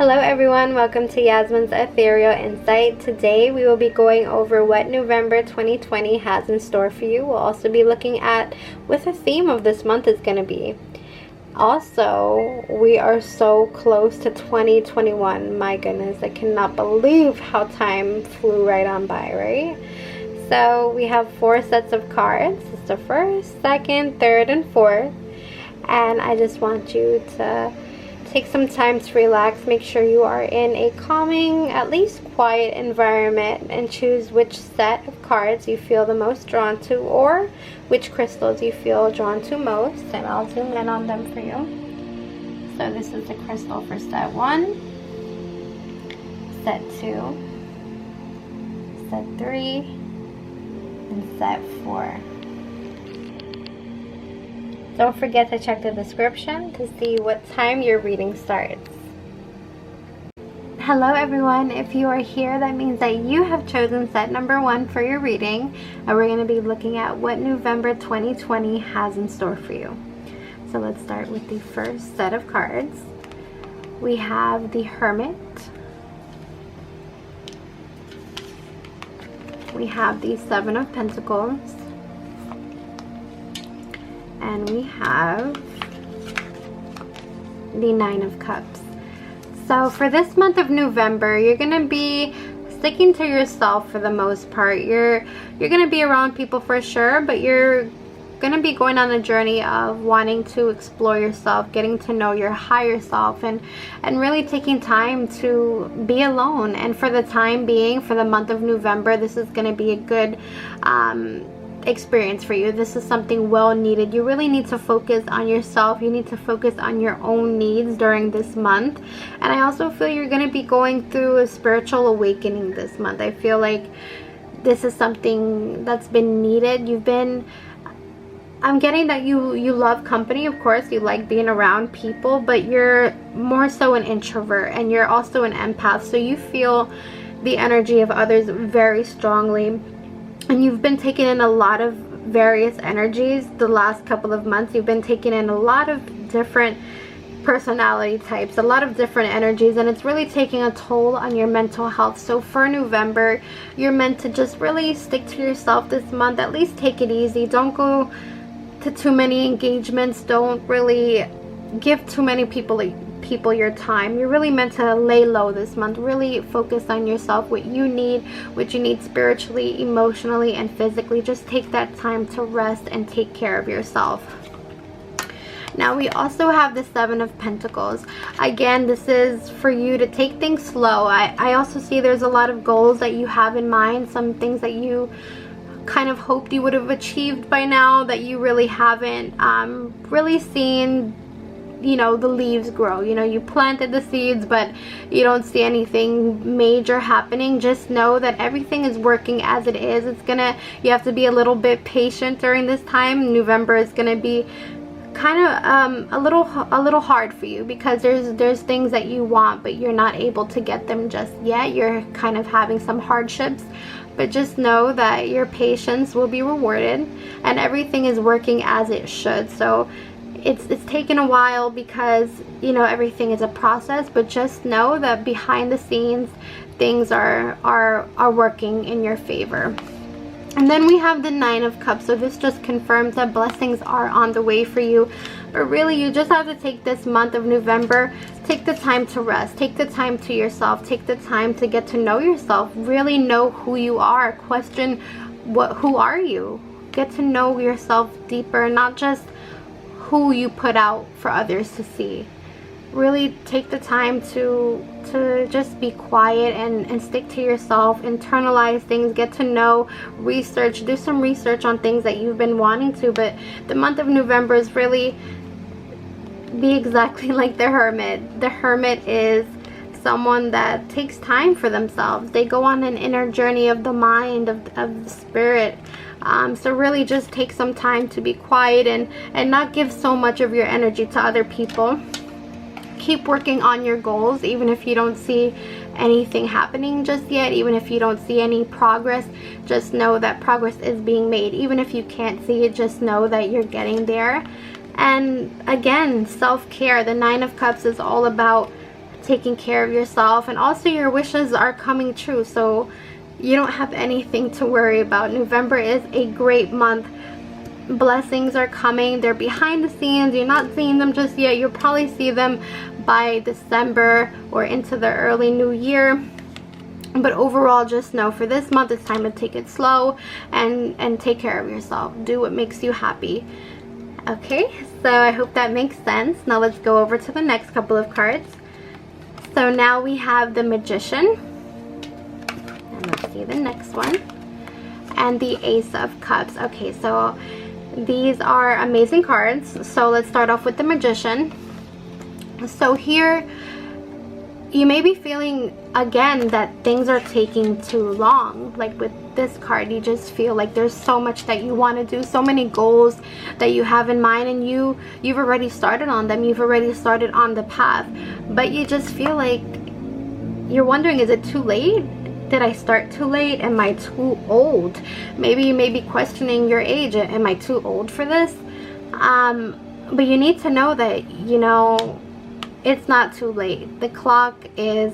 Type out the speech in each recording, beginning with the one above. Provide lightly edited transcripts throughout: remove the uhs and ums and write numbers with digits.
Hello everyone, welcome to Yasmin's Ethereal Insight. Today we will be going over what November 2020 has in store for you. We'll also be looking at what the theme of this month is going to be. Also, we are so close to 2021. My goodness, I cannot believe how time flew right on by, right? So we have 4 sets of cards. It's the first, second, third, and fourth. And I just want you to take some time to relax. Make sure you are in a calming, at least quiet environment, and choose which set of cards you feel the most drawn to, or which crystals you feel drawn to most, and I'll zoom in on them for you. So this is the crystal for set 1, set 2, set 3, and set 4. Don't forget to check the description to see what time your reading starts. Hello everyone, if you are here, that means that you have chosen set number 1 for your reading, and we're going to be looking at what November 2020 has in store for you. So let's start with the first set of cards. We have the Hermit. We have the 7 of Pentacles. And we have the 9 of Cups. So for this month of November, you're going to be sticking to yourself for the most part. You're going to be around people for sure, but you're going to be going on a journey of wanting to explore yourself, getting to know your higher self, and really taking time to be alone. And for the time being, for the month of November, this is going to be a good experience for you. This is something well needed. You really need to focus on yourself. You need to focus on your own needs during this month. And I also feel you're going to be going through a spiritual awakening this month. I feel like this is something that's been needed. I'm getting that you love company, of course. You like being around people, but you're more so an introvert, and you're also an empath, so you feel the energy of others very strongly. And you've been taking in a lot of various energies the last couple of months. You've been taking in a lot of different personality types, a lot of different energies, and it's really taking a toll on your mental health. So for November, you're meant to just really stick to yourself this month. At least take it easy. Don't go to too many engagements. Don't really give too many people your time. You're really meant to lay low this month. Really focus on yourself, what you need spiritually, emotionally, and physically. Just take that time to rest and take care of yourself. Now we also have the 7 of Pentacles. Again, this is for you to take things slow. I also see there's a lot of goals that you have in mind, some things that you kind of hoped you would have achieved by now that you really haven't really seen, the leaves grow. You planted the seeds, but you don't see anything major happening. Just know that everything is working as it is. You have to be a little bit patient during this time. November is gonna be kind of a little hard for you, because there's things that you want, but you're not able to get them just yet. You're kind of having some hardships, but just know that your patience will be rewarded, and everything is working as it should. So it's taken a while, because everything is a process, but just know that behind the scenes things are working in your favor. And then we have the 9 of Cups. So this just confirms that blessings are on the way for you. But really, you just have to take this month of November, take the time to rest, take the time to yourself, take the time to get to know yourself, really know who you are, question who are you, get to know yourself deeper, not just who you put out for others to see. Really take the time to just be quiet and stick to yourself, internalize things, get to know, research, do some research on things that you've been wanting to. But the month of November is really be exactly like the Hermit. The Hermit is someone that takes time for themselves. They go on an inner journey of the mind, of the spirit. So really just take some time to be quiet and not give so much of your energy to other people. Keep working on your goals, even if you don't see anything happening just yet, even if you don't see any progress. Just know that progress is being made. Even if you can't see it, just know that you're getting there. And again, self-care. The 9 of Cups is all about taking care of yourself, and also your wishes are coming true, so you don't have anything to worry about. November is a great month. Blessings are coming. They're behind the scenes. You're not seeing them just yet. You'll probably see them by December or into the early new year. But overall, just know for this month, it's time to take it slow and take care of yourself. Do what makes you happy. Okay, so I hope that makes sense. Now let's go over to the next couple of cards. So now we have the Magician. And let's see the next one. And the Ace of Cups. Okay, so these are amazing cards. So let's start off with the Magician. So here, you may be feeling again that things are taking too long. Like with this card, you just feel like there's so much that you want to do, so many goals that you have in mind, and you've already started on them. You've already started on the path, but you just feel like you're wondering, is it too late? Did I start too late? Am I too old? Maybe you may be questioning your age. Am I too old for this? But you need to know that, you know, it's not too late. The clock is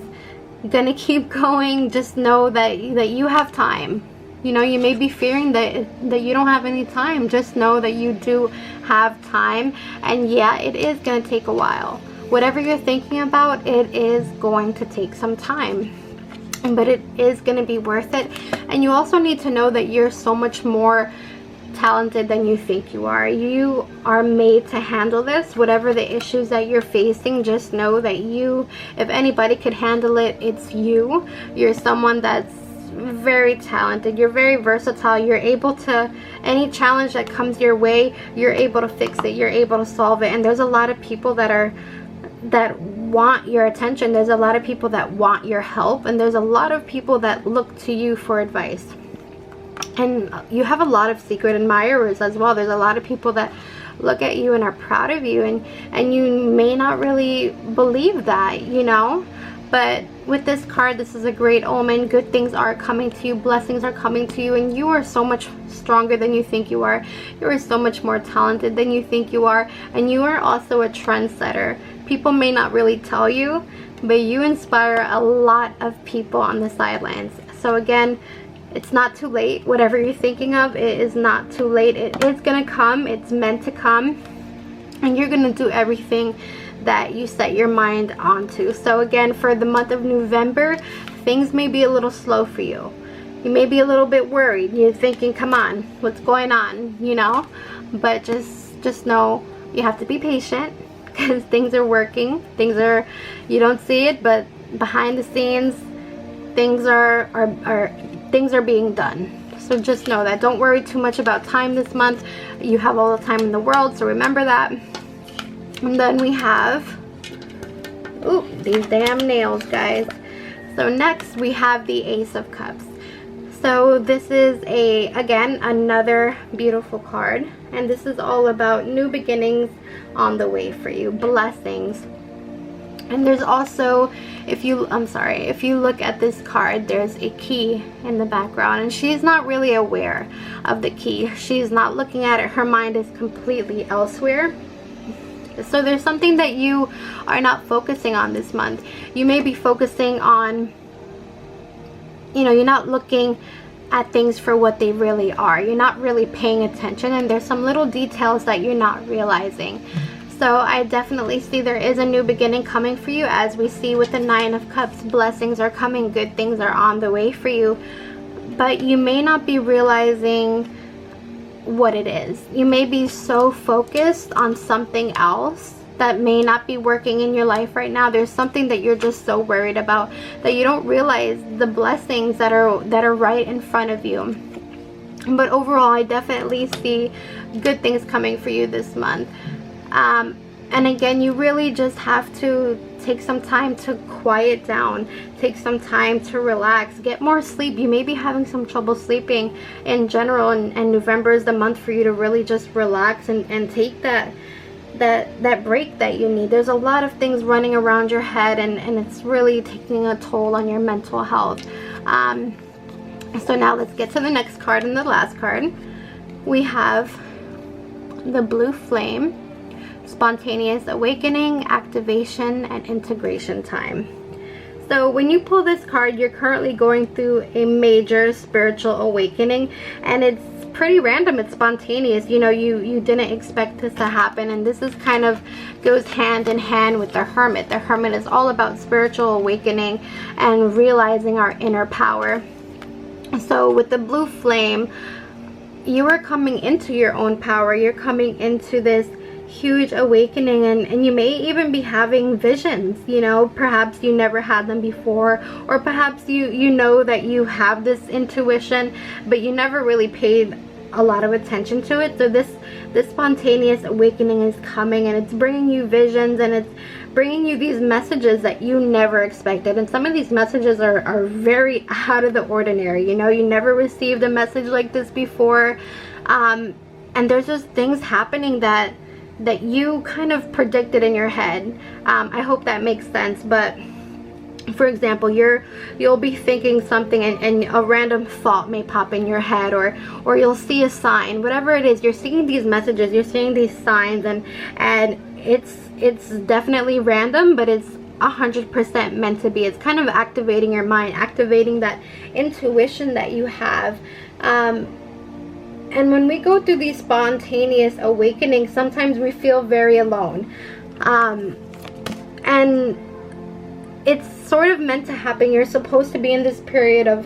gonna keep going. Just know that you have time. You know, you may be fearing that you don't have any time. Just know that you do have time, and yeah, it is gonna take a while. Whatever you're thinking about, it is going to take some time, but it is going to be worth it. And you also need to know that you're so much more talented than you think you are. You are made to handle this. Whatever the issues that you're facing, just know that you, if anybody could handle it, it's you. You're someone that's very talented. You're very versatile. You're able to, any challenge that comes your way, you're able to fix it. You're able to solve it. And there's a lot of people that want your attention. There's a lot of people that want your help, and there's a lot of people that look to you for advice. And you have a lot of secret admirers as well. There's a lot of people that look at you and are proud of you, and you may not really believe that, you know. But with this card, this is a great omen. Good things are coming to you. Blessings are coming to you, and you are so much stronger than you think you are. You are so much more talented than you think you are, and you are also a trendsetter. People may not really tell you, but you inspire a lot of people on the sidelines. So again, it's not too late. Whatever you're thinking of, it is not too late. It is gonna come. It's meant to come, and you're gonna do everything that you set your mind onto. So again, for the month of November, things may be a little slow for you. You may be a little bit worried. You're thinking, come on, what's going on, you know? But just know you have to be patient, because things are working. Things are, you don't see it, but behind the scenes, things are being done. So just know that. Don't worry too much about time this month. You have all the time in the world, so remember that. And then we have, ooh, these damn nails, guys. So next we have the Ace of Cups. So this is again another beautiful card, and this is all about new beginnings on the way for you, blessings. And there's also, if you look at this card, there's a key in the background, and she's not really aware of the key. She's not looking at it. Her mind is completely elsewhere. So there's something that you are not focusing on this month. You may be focusing on, you know, you're not looking at things for what they really are. You're not really paying attention, and there's some little details that you're not realizing. So I definitely see there is a new beginning coming for you. As we see with the Nine of Cups, blessings are coming, good things are on the way for you, but you may not be realizing what it is. You may be so focused on something else that may not be working in your life right now. There's something that you're just so worried about that you don't realize the blessings that are right in front of you. But overall, I definitely see good things coming for you this month. And again, you really just have to take some time to quiet down, take some time to relax, get more sleep. You may be having some trouble sleeping in general, and November is the month for you to really just relax and take that break that you need. There's a lot of things running around your head, and it's really taking a toll on your mental health. So now let's get to the next card, and the last card. We have the Blue Flame. spontaneous awakening, activation, and integration time. So when you pull this card, you're currently going through a major spiritual awakening, and it's pretty random. It's spontaneous. You know, you didn't expect this to happen, and this is kind of goes hand in hand with the Hermit. The Hermit is all about spiritual awakening and realizing our inner power. So with the blue flame, you are coming into your own power. You're coming into this huge awakening, and you may even be having visions. You know, perhaps you never had them before, or perhaps you know that you have this intuition, but you never really paid a lot of attention to it. So this spontaneous awakening is coming, and it's bringing you visions, and it's bringing you these messages that you never expected. And some of these messages are very out of the ordinary. You know, you never received a message like this before, and there's just things happening that you kind of predicted in your head. I hope that makes sense. But for example, you'll be thinking something, and a random thought may pop in your head, or you'll see a sign. Whatever it is, you're seeing these messages, you're seeing these signs, and it's definitely random, but it's 100% meant to be. It's kind of activating your mind, activating that intuition that you have. And when we go through these spontaneous awakenings, sometimes we feel very alone. And it's sort of meant to happen. You're supposed to be in this period of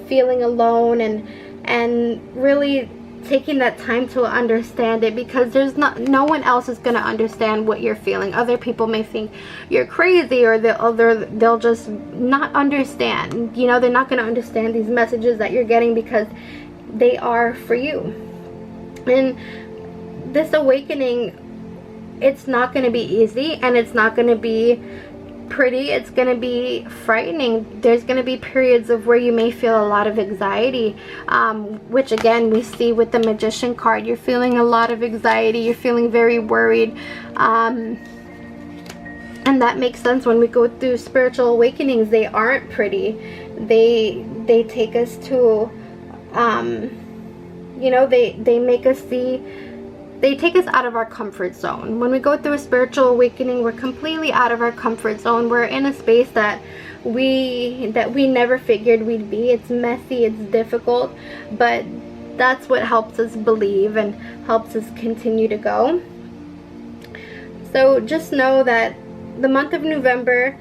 feeling alone, and really taking that time to understand it, because there's no one else is going to understand what you're feeling. Other people may think you're crazy, or they'll just not understand. You know, they're not going to understand these messages that you're getting, because they are for you. And this awakening, it's not going to be easy, and it's not going to be pretty. It's going to be frightening. There's going to be periods of where you may feel a lot of anxiety, which again we see with the Magician card. You're feeling a lot of anxiety, you're feeling very worried, and that makes sense. When we go through spiritual awakenings, they aren't pretty. They take us to you know, they make us see, they take us out of our comfort zone. When we go through a spiritual awakening, we're completely out of our comfort zone. We're in a space that we never figured we'd be. It's messy, it's difficult, but that's what helps us believe and helps us continue to go. So just know that the month of November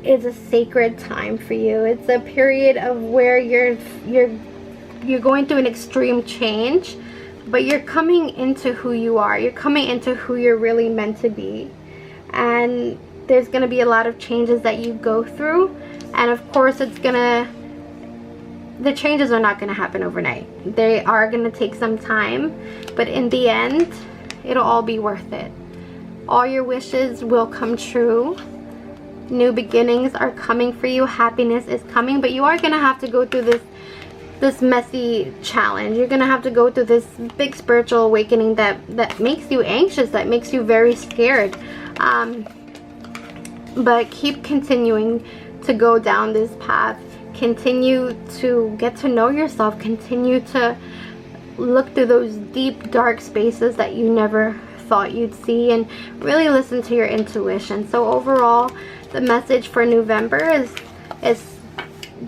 is a sacred time for you. It's a period of where you're going through an extreme change, but you're coming into who you are. You're coming into who you're really meant to be. And there's going to be a lot of changes that you go through. And of course, the changes are not going to happen overnight. They are going to take some time, but in the end, it'll all be worth it. All your wishes will come true. New beginnings are coming for you. Happiness is coming, but you are going to have to go through this messy challenge. You're gonna have to go through this big spiritual awakening that makes you anxious, that makes you very scared, but keep continuing to go down this path. Continue to get to know yourself. Continue to look through those deep dark spaces that you never thought you'd see, and really listen to your intuition. So overall, the message for November is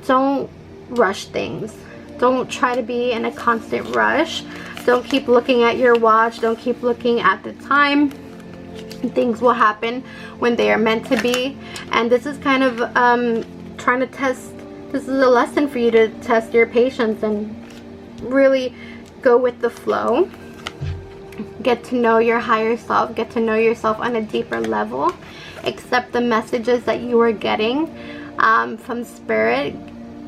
don't rush things. Don't try to be in a constant rush. Don't keep looking at your watch. Don't keep looking at the time. Things will happen when they are meant to be. And this is kind of trying to test. This is a lesson for you to test your patience and really go with the flow. Get to know your higher self. Get to know yourself on a deeper level. Accept the messages that you are getting from Spirit.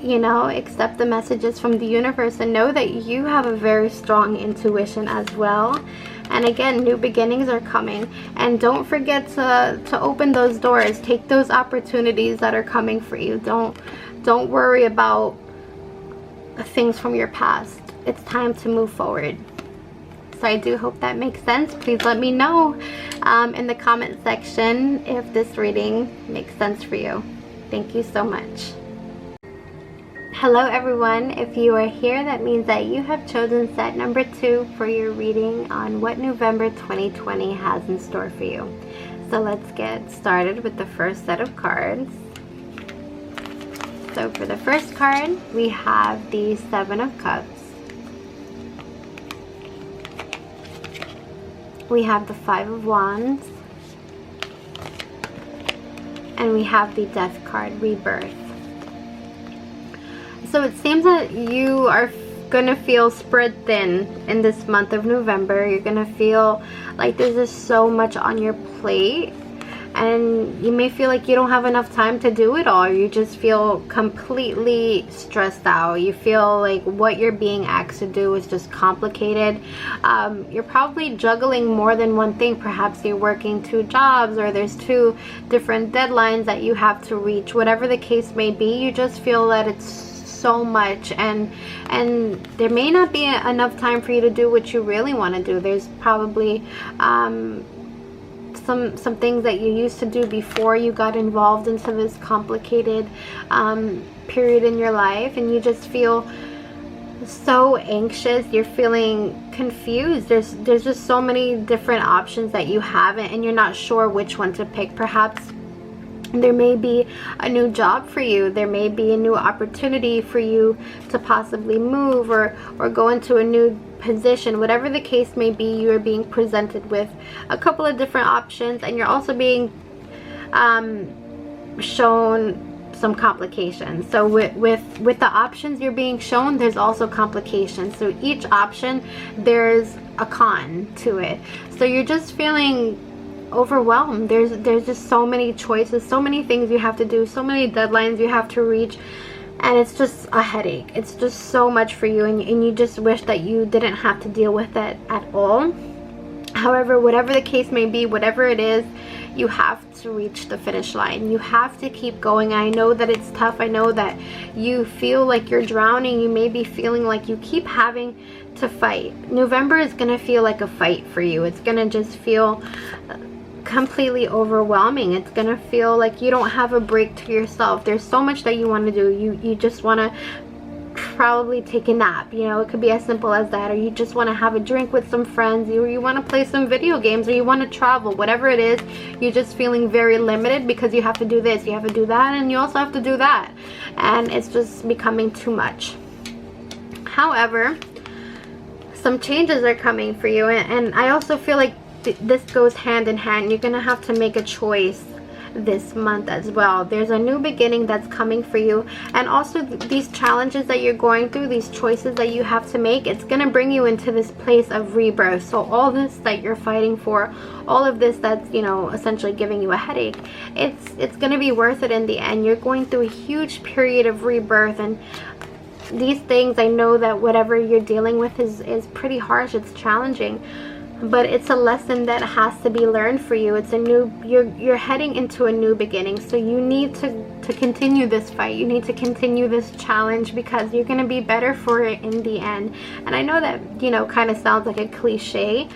You know, accept the messages from the universe, and know that you have a very strong intuition as well. And again, new beginnings are coming, and don't forget to open those doors. Take those opportunities that are coming for you. Don't worry about things from your past. It's time to move forward. So I do hope that makes sense. Please let me know in the comment section if this reading makes sense for you. Thank you so much. Hello everyone, if you are here, that means that you have chosen set number 2 for your reading on what November 2020 has in store for you. So let's get started with the first set of cards. So for the first card, we have the 7 of Cups. We have the 5 of Wands. And we have the Death card, Rebirth. So it seems that you are gonna feel spread thin in this month of November. You're gonna feel like there's just so much on your plate, and you may feel like you don't have enough time to do it all. You just feel completely stressed out. You feel like what you're being asked to do is just complicated. You're probably juggling more than one thing. Perhaps you're working 2 jobs, or there's 2 different deadlines that you have to reach. Whatever the case may be, you just feel that it's so much, and there may not be enough time for you to do what you really want to do. There's probably some things that you used to do before you got involved into this complicated period in your life, and you just feel so anxious. You're feeling confused. There's just so many different options that you have, and you're not sure which one to pick. Perhaps there may be a new job for you. There may be a new opportunity for you to possibly move or go into a new position. Whatever the case may be, you are being presented with a couple of different options, and you're also being shown some complications. So with the options you're being shown, there's also complications. So each option, there's a con to it. So you're just feeling overwhelmed. There's just so many choices, so many things you have to do, so many deadlines you have to reach, and it's just a headache. It's just so much for you, and you just wish that you didn't have to deal with it at all. However, whatever the case may be, whatever it is, you have to reach the finish line. You have to keep going. I know that it's tough. I know that you feel like you're drowning. You may be feeling like you keep having to fight. November is going to feel like a fight for you. It's going to just feel completely overwhelming. It's gonna feel like you don't have a break to yourself. There's so much that you want to do. You just want to probably take a nap. You know, it could be as simple as that, or you just want to have a drink with some friends, or you want to play some video games, or you want to travel. Whatever it is, you're just feeling very limited because you have to do this, you have to do that, and you also have to do that, and it's just becoming too much. However, some changes are coming for you, and I also feel like this goes hand in hand. You're gonna have to make a choice this month as well. There's a new beginning that's coming for you, and also these challenges that you're going through, these choices that you have to make, it's gonna bring you into this place of rebirth. So all this that you're fighting for, all of this that's, you know, essentially giving you a headache, it's gonna be worth it in the end. You're going through a huge period of rebirth, and these things, I know that whatever you're dealing with is pretty harsh, it's challenging, but it's a lesson that has to be learned for you. It's a new, you're heading into a new beginning. So you need to continue this fight. You need to continue this challenge, because you're going to be better for it in the end. And I know that, you know, kind of sounds like a cliche,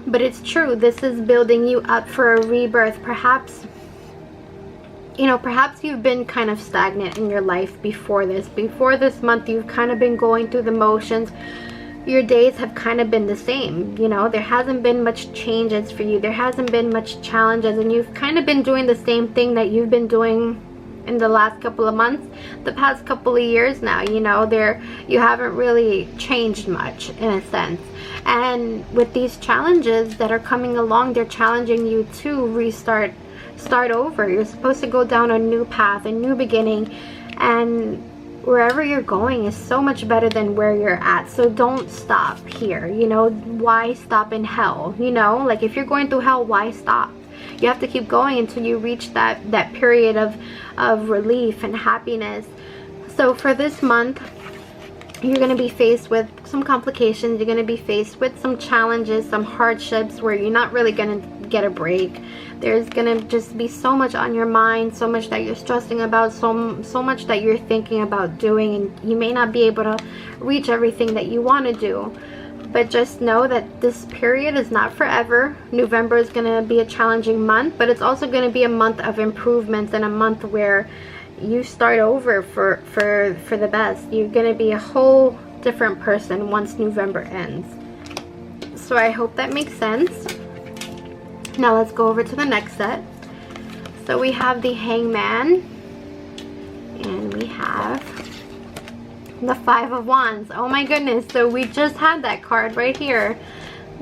but it's true. This is building you up for a rebirth. Perhaps, you know, perhaps you've been kind of stagnant in your life before this. Before this month, you've kind of been going through the motions. Your days have kind of been the same. You know, there hasn't been much changes for you. There hasn't been much challenges, and you've kind of been doing the same thing that you've been doing in the last couple of months, the past couple of years now. You know, you haven't really changed much in a sense. And with these challenges that are coming along, they're challenging you to start over. You're supposed to go down a new path, a new beginning, and wherever you're going is so much better than where you're at. So don't stop here. You know, why stop in hell? You know, like if you're going through hell, why stop? You have to keep going until you reach that period of relief and happiness. So for this month, you're going to be faced with some complications. You're going to be faced with some challenges, some hardships where you're not really going to get a break. There's going to just be so much on your mind, so much that you're stressing about, so much that you're thinking about doing, and you may not be able to reach everything that you want to do. But just know that this period is not forever. November is going to be a challenging month, but it's also going to be a month of improvements, and a month where you start over for the best. You're gonna be a whole different person once November ends. So I hope that makes sense. Now let's go over to the next set. So we have the Hangman, and we have the Five of Wands. Oh my goodness, so we just had that card right here.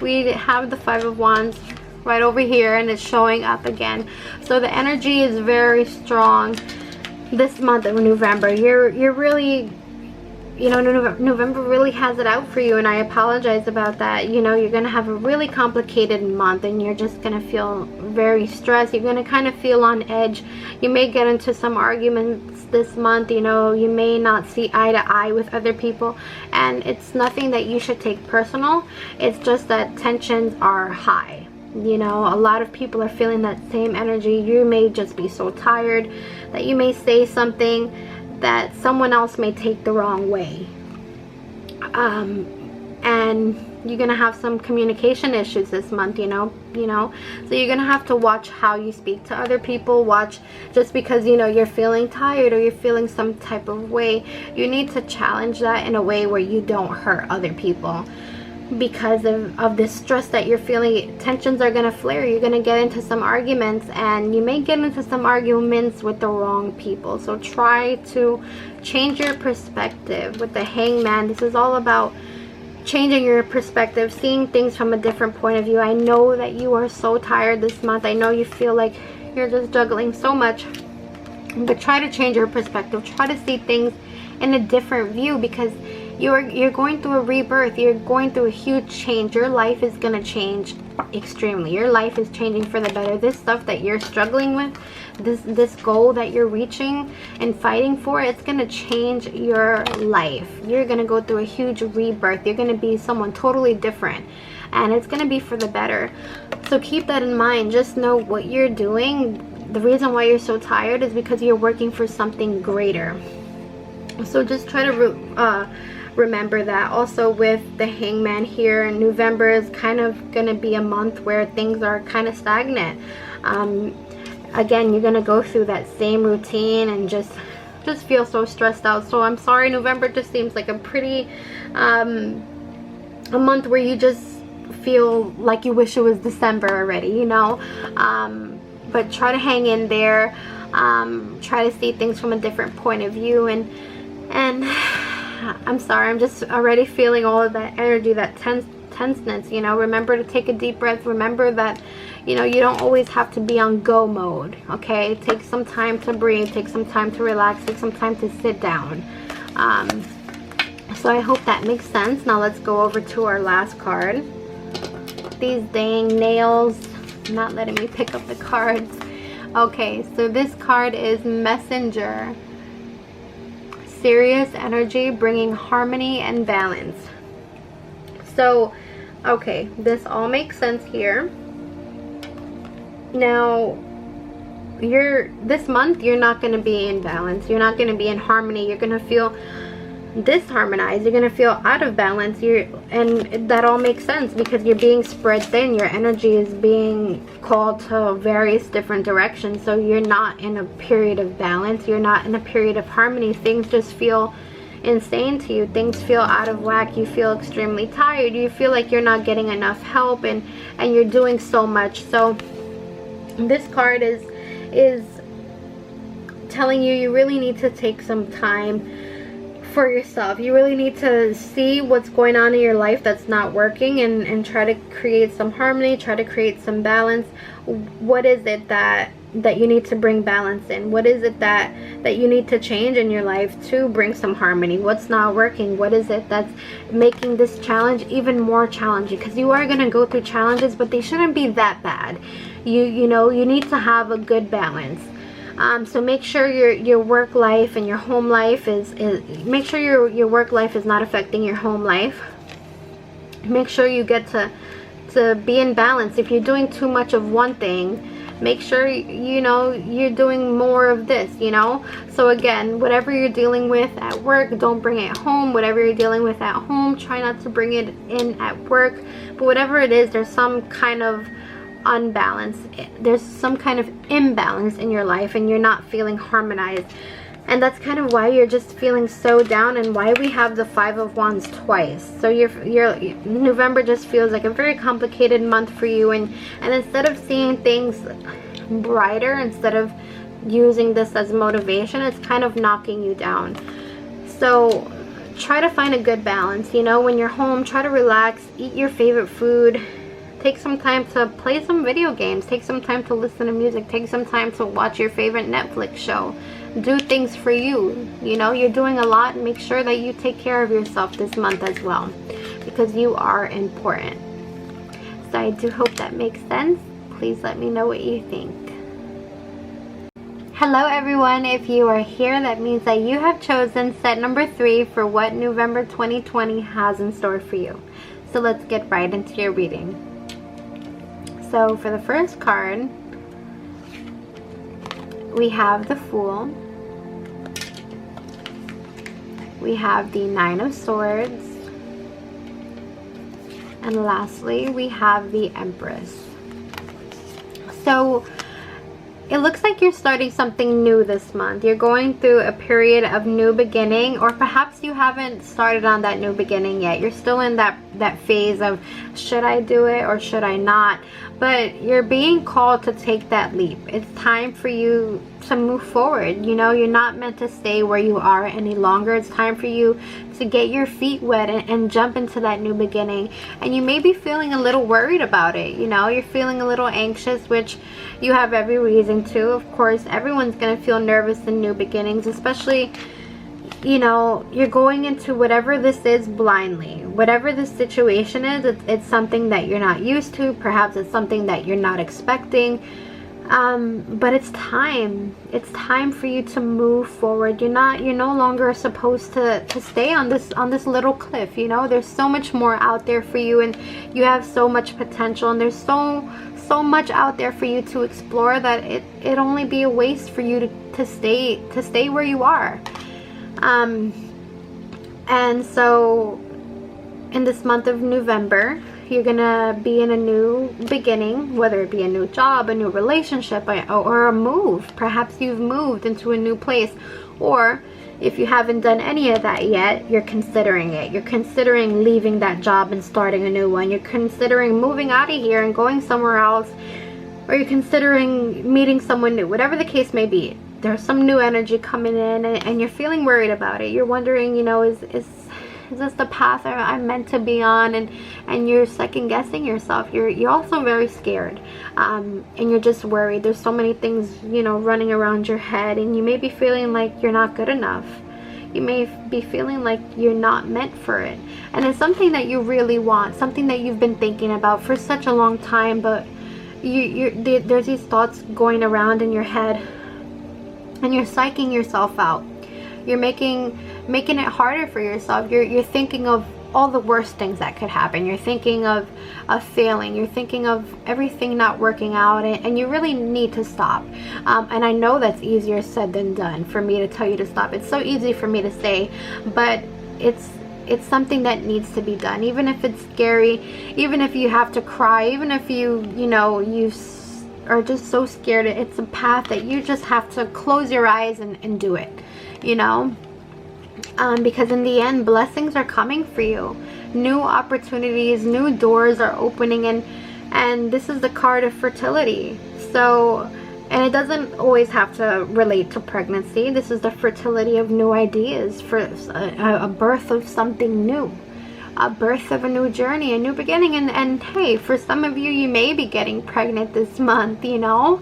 We have the Five of Wands right over here, and it's showing up again. So the energy is very strong this month of November. You're really, you know, November really has it out for you, and I apologize about that. You know, you're gonna have a really complicated month, and you're just gonna feel very stressed. You're gonna kind of feel on edge. You may get into some arguments this month. You know, you may not see eye to eye with other people, and it's nothing that you should take personal. It's just that tensions are high. You know, a lot of people are feeling that same energy. You may just be so tired that you may say something that someone else may take the wrong way, and you're gonna have some communication issues this month. You know, so you're gonna have to watch how you speak to other people. Watch, just because, you know, you're feeling tired or you're feeling some type of way, you need to challenge that in a way where you don't hurt other people. Because of this stress that you're feeling, tensions are gonna flare. You're gonna get into some arguments, and you may get into some arguments with the wrong people. So try to change your perspective. With the Hangman, this is all about changing your perspective, seeing things from a different point of view. I know that you are so tired this month. I know you feel like you're just juggling so much, but try to change your perspective. Try to see things in a different view, because you're going through a rebirth. You're going through a huge change. Your life is going to change extremely. Your life is changing for the better. This stuff that you're struggling with, this goal that you're reaching and fighting for, it's going to change your life. You're going to go through a huge rebirth. You're going to be someone totally different, and it's going to be for the better. So keep that in mind. Just know what you're doing. The reason why you're so tired is because you're working for something greater. So just try to remember that. Also, with the Hangman here, November is kind of going to be a month where things are kind of stagnant. Again, you're going to go through that same routine and just feel so stressed out. So I'm sorry, November just seems like a pretty a month where you just feel like you wish it was December already, you know. But try to hang in there. Try to see things from a different point of view, and I'm sorry, I'm just already feeling all of that energy, that tenseness. You know, remember to take a deep breath. Remember that, you know, you don't always have to be on go mode. Okay, take some time to breathe, take some time to relax, take some time to sit down. So I hope that makes sense. Now let's go over to our last card. These dang nails not letting me pick up the cards. Okay, so this card is Messenger. Serious energy, bringing harmony and balance. So, okay, this all makes sense here. Now, this month you're not going to be in balance. You're not going to be in harmony. You're going to feel disharmonized. You're going to feel out of balance. And that all makes sense because you're being spread thin. Your energy is being called to various different directions. So you're not in a period of balance. You're not in a period of harmony. Things just feel insane to you. Things feel out of whack. You feel extremely tired. You feel like you're not getting enough help, and you're doing so much. So this card is telling you really need to take some time for yourself. You really need to see what's going on in your life that's not working, and try to create some harmony, try to create some balance. What is it that you need to bring balance in? What is it that you need to change in your life to bring some harmony? What's not working? What is it that's making this challenge even more challenging? Because you are going to go through challenges, but they shouldn't be that bad. You know, you need to have a good balance. So make sure your work life and your home life make sure your work life is not affecting your home life. Make sure you get to be in balance. If you're doing too much of one thing, make sure you know you're doing more of this, you know. So again, whatever you're dealing with at work, don't bring it home. Whatever you're dealing with at home, try not to bring it in at work. But whatever it is, there's some kind of unbalance, there's some kind of imbalance in your life, and you're not feeling harmonized. And that's kind of why you're just feeling so down, and why we have the Five of Wands twice. So your November just feels like a very complicated month for you, and instead of seeing things brighter, instead of using this as motivation, it's kind of knocking you down. So try to find a good balance. You know, when you're home, try to relax, eat your favorite food, take some time to play some video games, take some time to listen to music, take some time to watch your favorite Netflix show. Do things for you. You know, you're doing a lot. Make sure that you take care of yourself this month as well, because you are important. So I do hope that makes sense. Please let me know what you think. Hello everyone, if you are here, that means that you have chosen set number 3 for what November 2020 has in store for you. So let's get right into your reading. So for the first card, we have the Fool, we have the Nine of Swords, and lastly we have the Empress. So it looks like you're starting something new this month. You're going through a period of new beginning, or perhaps you haven't started on that new beginning yet. You're still in that phase of, should I do it or should I not? But you're being called to take that leap. It's time for you to move forward. You know, you're not meant to stay where you are any longer. It's time for you to get your feet wet and jump into that new beginning. And you may be feeling a little worried about it. You know, you're feeling a little anxious, which you have every reason to. Of course, everyone's going to feel nervous in new beginnings, especially, you know, you're going into whatever this is blindly. Whatever this situation is, it's something that you're not used to. Perhaps it's something that you're not expecting. But it's time. It's time for you to move forward. You're no longer supposed to stay on this little cliff. You know, there's so much more out there for you, and you have so much potential, and there's so much out there for you to explore that it'd only be a waste for you to stay where you are. And so in this month of November, you're gonna be in a new beginning, whether it be a new job, a new relationship, or a move. Perhaps you've moved into a new place, or if you haven't done any of that yet, you're considering it. You're considering leaving that job and starting a new one. You're considering moving out of here and going somewhere else, or you're considering meeting someone new. Whatever the case may be, there's some new energy coming in, and you're feeling worried about it. You're wondering, you know, is this the path I'm meant to be on? And you're second guessing yourself. You're also very scared, and you're just worried. There's so many things, you know, running around your head, and you may be feeling like you're not good enough. You may be feeling like you're not meant for it, and it's something that you really want, something that you've been thinking about for such a long time, but there's these thoughts going around in your head, and you're psyching yourself out. You're making it harder for yourself. You're thinking of all the worst things that could happen. You're thinking of failing. You're thinking of everything not working out, and you really need to stop. And I know that's easier said than done for me to tell you to stop. It's so easy for me to say, but it's something that needs to be done. Even if it's scary, even if you have to cry, even if you are just so scared, it's a path that you just have to close your eyes and do it, you know. Because in the end, blessings are coming for you. New opportunities, new doors are opening, and this is the card of fertility. So, and it doesn't always have to relate to pregnancy. This is the fertility of new ideas, for a birth of something new, a birth of a new journey, a new beginning. And hey, for some of you, you may be getting pregnant this month, you know.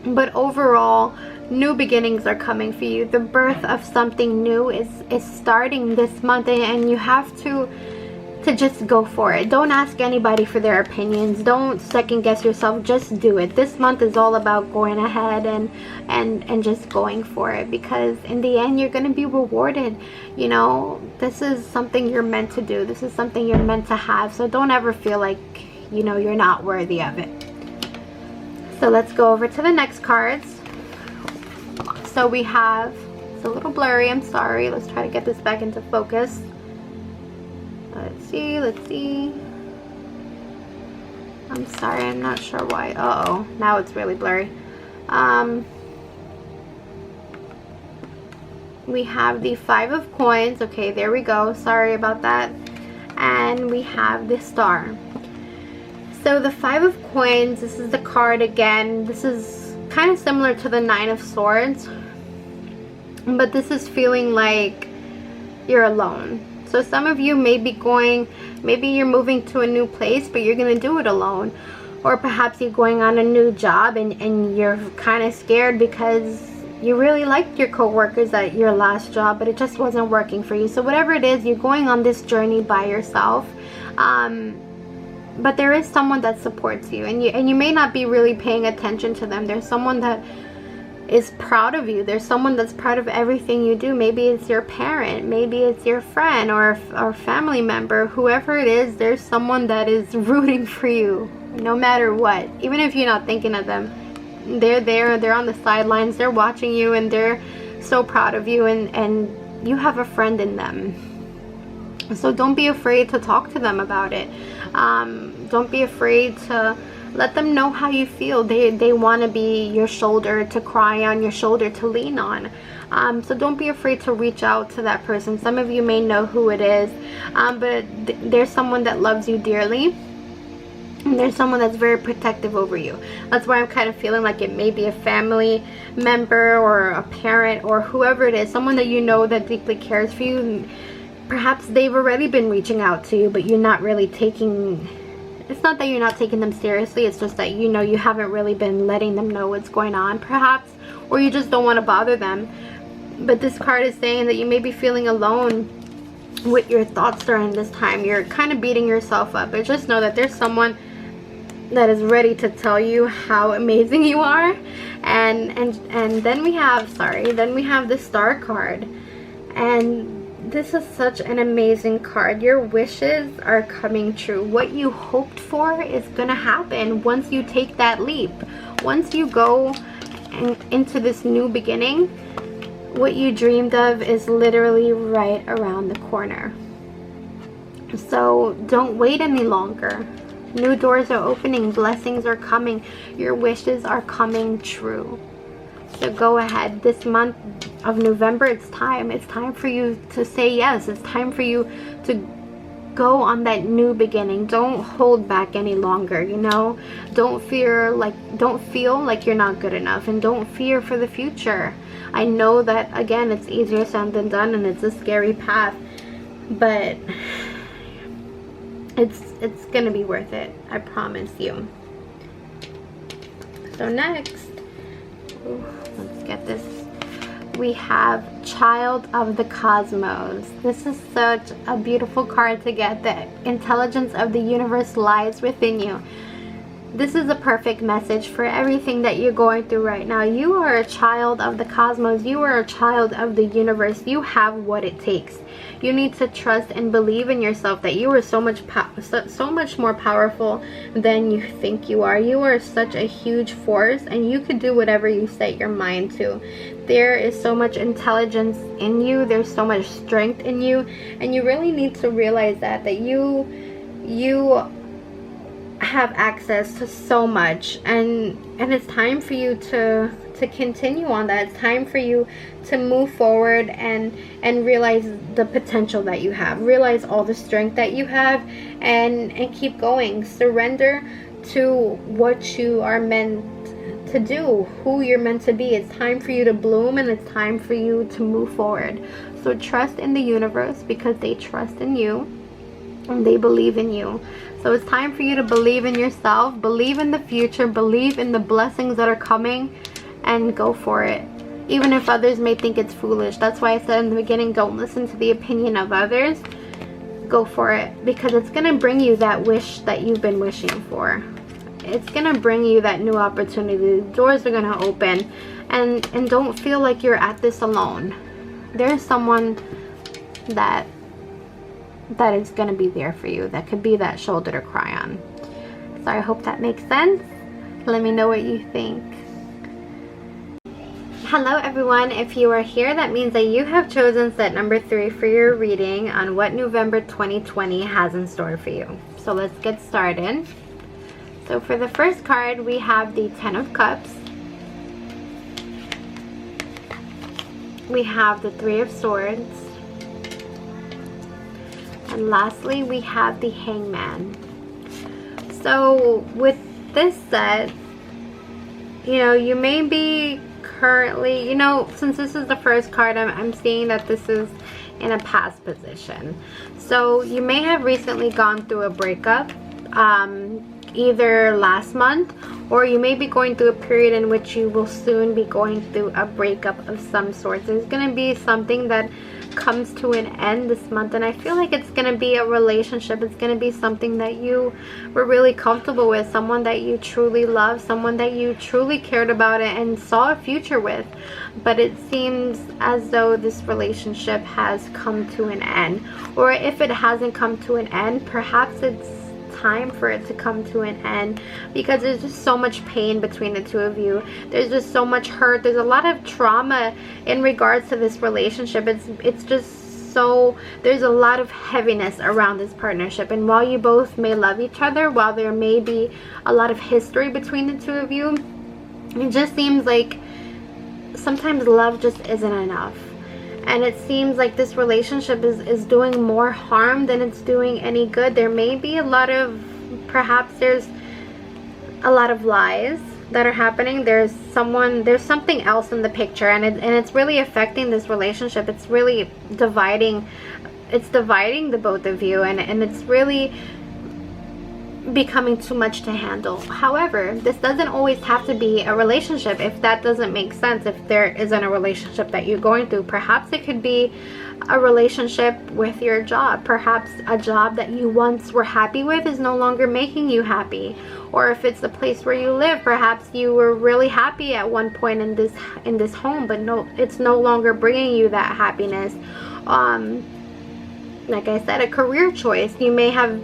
But overall, new beginnings are coming for you. The birth of something new is starting this month, and you have to just go for it. Don't ask anybody for their opinions. Don't second guess yourself. Just do it. This month is all about going ahead and just going for it, because in the end, you're going to be rewarded. You know, this is something you're meant to do. This is something you're meant to have. So don't ever feel like, you know, you're not worthy of it. So let's go over to the next cards. So we have, it's a little blurry, I'm sorry. Let's try to get this back into focus. Let's see. I'm sorry, I'm not sure why. Uh-oh, now it's really blurry. We have the 5 of coins. Okay, there we go. Sorry about that. And we have the star. So the 5 of coins, this is the card again. This is kind of similar to the 9 of swords, but this is feeling like you're alone. So some of you may be maybe you're moving to a new place, but you're going to do it alone. Or perhaps you're going on a new job and you're kind of scared because you really liked your co-workers at your last job, but it just wasn't working for you. So whatever it is, you're going on this journey by yourself. But there is someone that supports you, and you may not be really paying attention to them. There's someone that is proud of you. There's someone that's proud of everything you do. Maybe it's your parent, maybe it's your friend or family member. Whoever it is, there's someone that is rooting for you no matter what. Even if you're not thinking of them, they're there, they're on the sidelines, they're watching you, and they're so proud of you, and you have a friend in them. So don't be afraid to talk to them about it. Don't be afraid to let them know how you feel. They want to be your shoulder to cry on, your shoulder to lean on. So don't be afraid to reach out to that person. Some of you may know who it is, but there's someone that loves you dearly. And there's someone that's very protective over you. That's why I'm kind of feeling like it may be a family member or a parent or whoever it is, someone that you know that deeply cares for you. And perhaps they've already been reaching out to you, but you're not really taking, it's not that you're not taking them seriously, it's just that you know you haven't really been letting them know what's going on perhaps, or you just don't want to bother them. But this card is saying that you may be feeling alone with your thoughts during this time. You're kind of beating yourself up, but just know that there's someone that is ready to tell you how amazing you are. And then we have the star card, and this is such an amazing card. Your wishes are coming true. What you hoped for is gonna happen once you take that leap. Once you go into this new beginning, what you dreamed of is literally right around the corner. So don't wait any longer. New doors are opening, blessings are coming, your wishes are coming true. So go ahead. This month of November, it's time for you to say yes. It's time for you to go on that new beginning. Don't hold back any longer, you know. Don't feel like you're not good enough, and don't fear for the future. I know that, again, it's easier said than done, and it's a scary path, but it's gonna be worth it, I promise you. So next, let's get this. We have Child of the Cosmos. This is such a beautiful card to get. The intelligence of the universe lies within you. This is a perfect message for everything that you're going through right now. You are a child of the cosmos. You are a child of the universe. You have what it takes. You need to trust and believe in yourself that you are so much more powerful than you think you are. You are such a huge force, and you could do whatever you set your mind to. There is so much intelligence in you. There's so much strength in you, and you really need to realize that you have access to so much, and it's time for you to continue on that. It's time for you to move forward and realize the potential that you have, realize all the strength that you have, and keep going. Surrender to what you are meant to do, who you're meant to be. It's time for you to bloom, and it's time for you to move forward. So trust in the universe, because they trust in you and they believe in you. So it's time for you to believe in yourself, believe in the future, believe in the blessings that are coming, and go for it. Even if others may think it's foolish. That's why I said in the beginning, don't listen to the opinion of others. Go for it, because it's going to bring you that wish that you've been wishing for. It's going to bring you that new opportunity. The doors are going to open, and don't feel like you're at this alone. There's someone that is going to be there for you, that could be that shoulder to cry on. So I hope that makes sense. Let me know what you think. Hello everyone, if you are here, that means that you have chosen set number 3 for your reading on what November 2020 has in store for you. So let's get started. So for the first card, we have the 10 of Cups. we have the Three of Swords. And lastly, we have the Hangman. So with this set, you know, you may be currently, you know, since this is the first card, I'm seeing that this is in a past position. So you may have recently gone through a breakup, either last month, or you may be going through a period in which you will soon be going through a breakup of some sort. There's going to be something that comes to an end this month, and I feel like it's going to be a relationship. It's going to be something that you were really comfortable with, someone that you truly love, someone that you truly cared about and saw a future with. But it seems as though this relationship has come to an end, or if it hasn't come to an end, perhaps it's time for it to come to an end, because there's just so much pain between the two of you. There's just so much hurt. There's a lot of trauma in regards to this relationship. It's just so, there's a lot of heaviness around this partnership. And while you both may love each other, while there may be a lot of history between the two of you, it just seems like sometimes love just isn't enough. And it seems like this relationship is doing more harm than it's doing any good. There may be a lot of, perhaps there's a lot of lies that are happening. There's something else in the picture, and it's really affecting this relationship. It's really dividing the both of you, and it's really becoming too much to handle. However, this doesn't always have to be a relationship. If that doesn't make sense, if there isn't a relationship that you're going through, perhaps it could be a relationship with your job. Perhaps a job that you once were happy with is no longer making you happy. Or if it's the place where you live, perhaps you were really happy at one point in this home, but no, it's no longer bringing you that happiness. Like I said, a career choice. You may have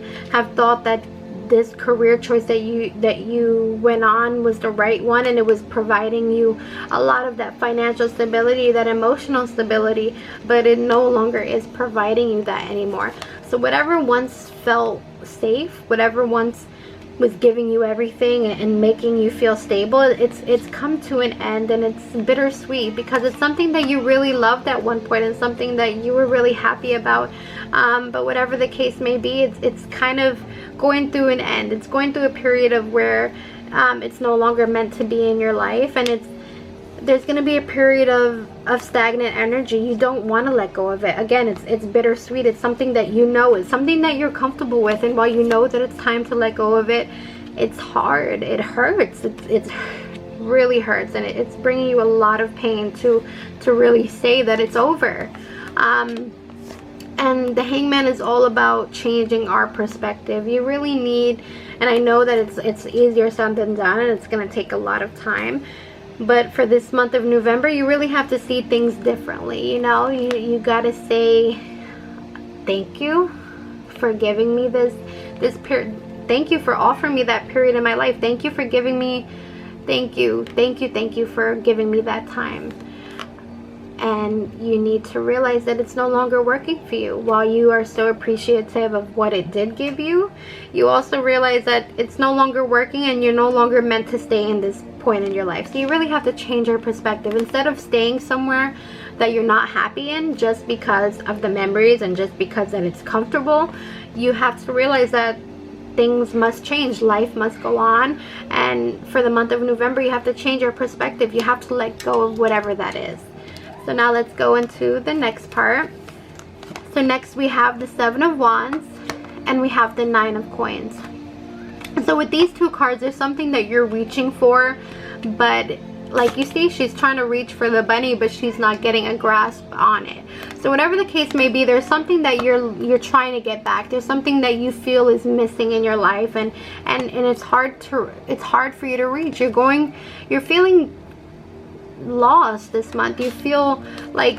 thought that this career choice that you went on was the right one, and it was providing you a lot of that financial stability, that emotional stability, but it no longer is providing you that anymore. So whatever once felt safe, whatever once was giving you everything and making you feel stable, it's come to an end, and it's bittersweet, because it's something that you really loved at one point and something that you were really happy about. But whatever the case may be, it's kind of going through an end. It's going through a period of where it's no longer meant to be in your life, and there's going to be a period of stagnant energy. You don't want to let go of it. Again, it's bittersweet. It's something that you know, it's something that you're comfortable with, and while you know that it's time to let go of it, it's hard. It hurts. It really hurts, and it's bringing you a lot of pain to really say that it's over. And the Hangman is all about changing our perspective. You really need, and I know that it's easier said than done, and it's going to take a lot of time. But for this month of November, you really have to see things differently. You know, you got to say thank you for giving me this period. Thank you for offering me that period in my life. Thank you for giving me, thank you for giving me that time. And you need to realize that it's no longer working for you. While you are so appreciative of what it did give you, you also realize that it's no longer working, and you're no longer meant to stay in this point in your life. So you really have to change your perspective. Instead of staying somewhere that you're not happy in just because of the memories and just because that it's comfortable, you have to realize that things must change. Life must go on. And for the month of November, you have to change your perspective. You have to let go of whatever that is. So now let's go into the next part. So next we have the Seven of Wands, and we have the Nine of Coins. So with these two cards, there's something that you're reaching for, but like you see, she's trying to reach for the bunny, but she's not getting a grasp on it. So whatever the case may be, there's something that you're trying to get back. There's something that you feel is missing in your life, and it's hard for you to reach. You're feeling lost this month. You feel like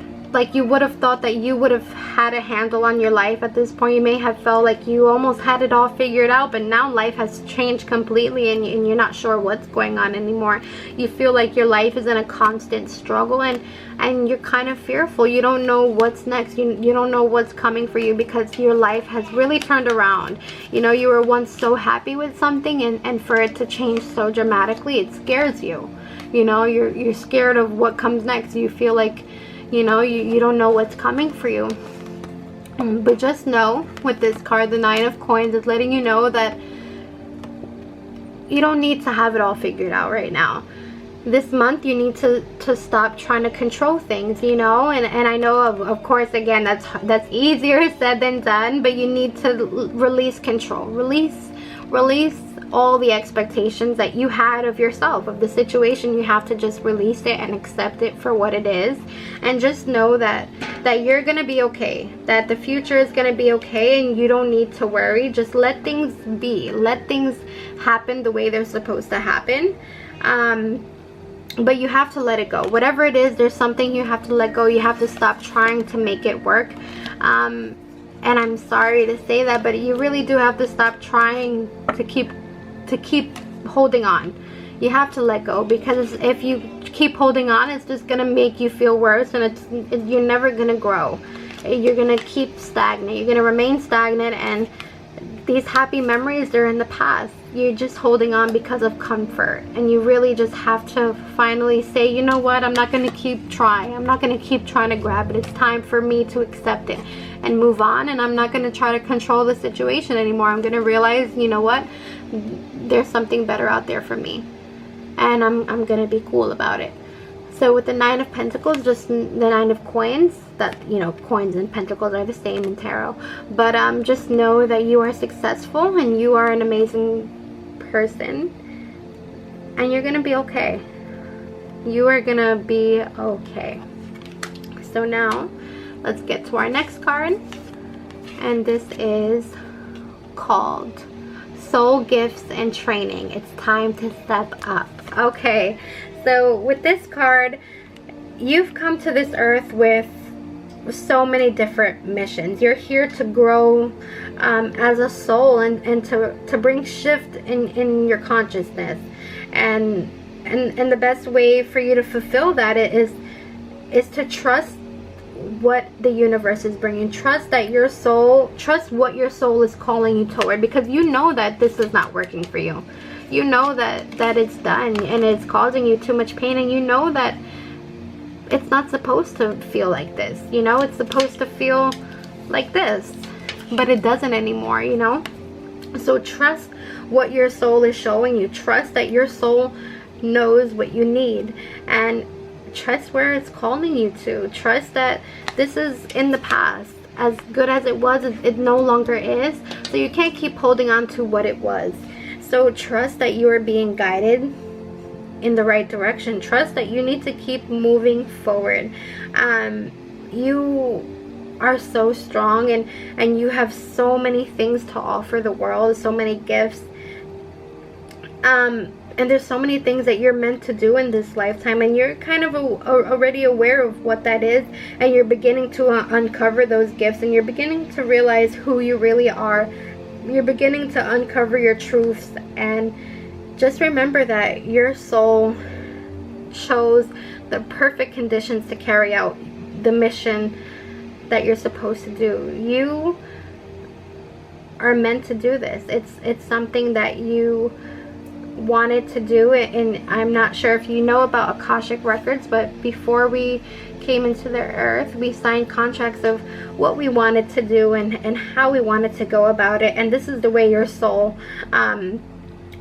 you would have thought that you would have had a handle on your life at this point. You may have felt like you almost had it all figured out, but now life has changed completely, and you're not sure what's going on anymore. You feel like your life is in a constant struggle, and you're kind of fearful. You don't know what's next. You don't know what's coming for you, because your life has really turned around. You know, you were once so happy with something, and for it to change so dramatically, it scares you. You know, you're scared of what comes next. You feel like You know, you don't know what's coming for you. But just know with this card, the Nine of Coins is letting you know that you don't need to have it all figured out right now. This month you need to stop trying to control things, you know, and I know of course, again, that's easier said than done, but you need to release control, release all the expectations that you had of yourself, of the situation. You have to just release it and accept it for what it is, and just know that you're gonna be okay, that the future is gonna be okay, and you don't need to worry. Just let things be, let things happen the way they're supposed to happen. But you have to let it go. Whatever it is, there's something you have to let go. You have to stop trying to make it work. And I'm sorry to say that, but you really do have to stop trying to keep holding on. You have to let go, because if you keep holding on, it's just gonna make you feel worse, and you're never gonna grow. You're gonna keep stagnant. You're gonna remain stagnant, and these happy memories, they're in the past. You're just holding on because of comfort, and you really just have to finally say, you know what, I'm not gonna keep trying. I'm not gonna keep trying to grab it. It's time for me to accept it and move on, and I'm not gonna try to control the situation anymore. I'm gonna realize, you know what, there's something better out there for me, and I'm gonna be cool about it. So with the Nine of Pentacles, just the Nine of Coins, that, you know, coins and pentacles are the same in tarot, but just know that you are successful and you are an amazing person, and you're gonna be okay. You are gonna be okay. So now let's get to our next card, and this is called Soul Gifts and Training. It's time to step up. Okay, so with this card, you've come to this earth with so many different missions. You're here to grow as a soul, and to bring shift in your consciousness, and the best way for you to fulfill that is to trust what the universe is bringing. Trust that your soul, trust what your soul is calling you toward, because you know that this is not working for you. You know that it's done and it's causing you too much pain, and you know that it's not supposed to feel like this. You know, it's supposed to feel like this, but it doesn't anymore, you know. So trust what your soul is showing you. Trust that your soul knows what you need, and trust where it's calling you to. Trust that this is in the past. As good as it was, it no longer is. So you can't keep holding on to what it was. So trust that you are being guided in the right direction. Trust that you need to keep moving forward. You are so strong, and you have so many things to offer the world, so many gifts. And there's so many things that you're meant to do in this lifetime, and you're kind of already aware of what that is, and you're beginning to uncover those gifts, and you're beginning to realize who you really are. You're beginning to uncover your truths, and just remember that your soul chose the perfect conditions to carry out the mission that you're supposed to do. You are meant to do this. It's something that you wanted to do, and I'm not sure if you know about Akashic records, but before we came into the earth, we signed contracts of what we wanted to do and how we wanted to go about it, and this is the way your soul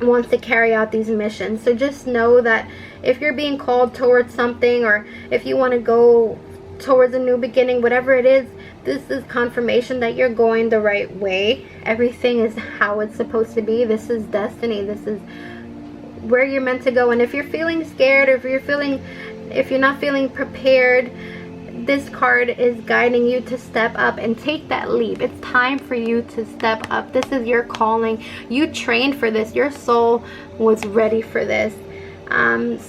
wants to carry out these missions. So just know that if you're being called towards something, or if you want to go towards a new beginning, whatever it is, this is confirmation that you're going the right way. Everything is how it's supposed to be. This is destiny. This is where you're meant to go. And if you're feeling scared, or if you're not feeling prepared, this card is guiding you to step up and take that leap. It's time for you to step up. This is your calling. You trained for this. Your soul was ready for this.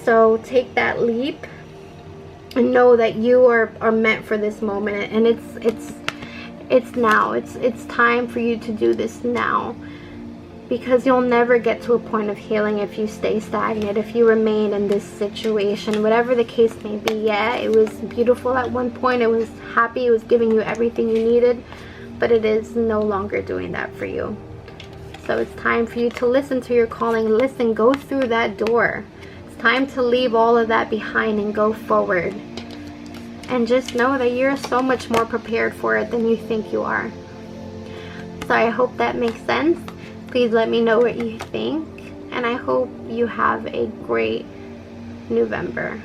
So take that leap and know that you are meant for this moment, and it's now. It's time for you to do this now, because you'll never get to a point of healing if you stay stagnant, if you remain in this situation, whatever the case may be. Yeah, it was beautiful at one point, it was happy, it was giving you everything you needed, but it is no longer doing that for you. So it's time for you to listen to your calling. Listen, go through that door. It's time to leave all of that behind and go forward. And just know that you're so much more prepared for it than you think you are. So I hope that makes sense. Please let me know what you think. And I hope you have a great November.